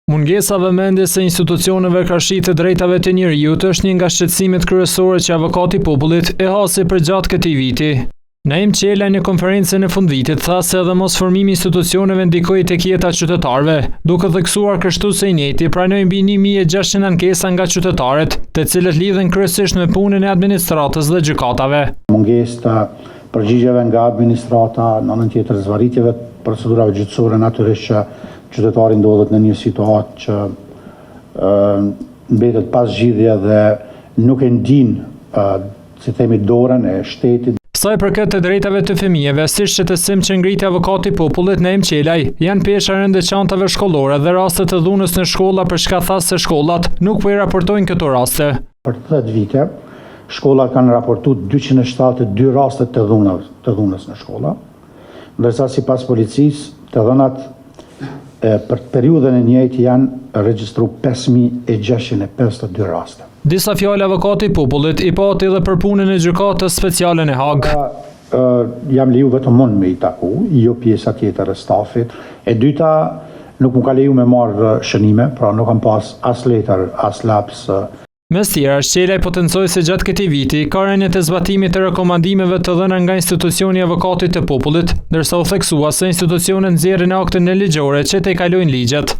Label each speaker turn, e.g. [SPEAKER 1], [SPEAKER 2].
[SPEAKER 1] Mungesa vëmendjes së institucioneve karshi të drejtave të njerëzit është një nga shqetësimet kryesore që avokati i popullit e hasi përgjatë këtij viti. Naim Qelaj në konferencën e fundvitit tha se edhe mos formimi i institucioneve ndikoi tek jeta e qytetarëve, duke theksuar kështu se i njëjti pranoi mbi 1600 ankesa nga qytetarët, të cilët lidhen kryesisht me punën e administratës dhe gjykatave.
[SPEAKER 2] Mungesë të përgjigjeve nga administrata, në anën tjetër zvarritjeve të procedurave gjyqësore, natyrisht që qytetari ndodhet në një situatë që mbetet pas zgjidhje dhe nuk e ndin, si themi, dorën e shtetit.
[SPEAKER 1] Sa i përket të drejtave të fëmijëve, si shqetësim që ngriti avokati i popullit Naim Qelaj, janë pesha rënd e çantave shkollore dhe rastet të dhunës në shkolla, për shkak thas se shkollat nuk po i raportojnë këto raste.
[SPEAKER 2] Për 10 vite, shkollat kanë raportuar 272 raste të dhunës në shkolla, ndërsa sipas policisë, të dhënat për periudhën e njëjtë janë regjistruar 5652 raste.
[SPEAKER 1] Disa fjalë avokati i popullit i pati edhe për punën e gjykatës speciale në Hag.
[SPEAKER 2] Jam leju vetëm unë me i taku, jo pjesa tjetër e stafit. E dyta, nuk më ka leju me marrë shënime, pra nuk kam pas as letër, as laps.
[SPEAKER 1] Mes tjera, Qelaj potencoi se gjatë këtij viti ka rënje të zbatimit të rekomandimeve të dhëna nga institucioni i avokatit të popullit, ndërsa u theksua se institucionet nxjerrin akte neligjore që te kalojnë ligjet.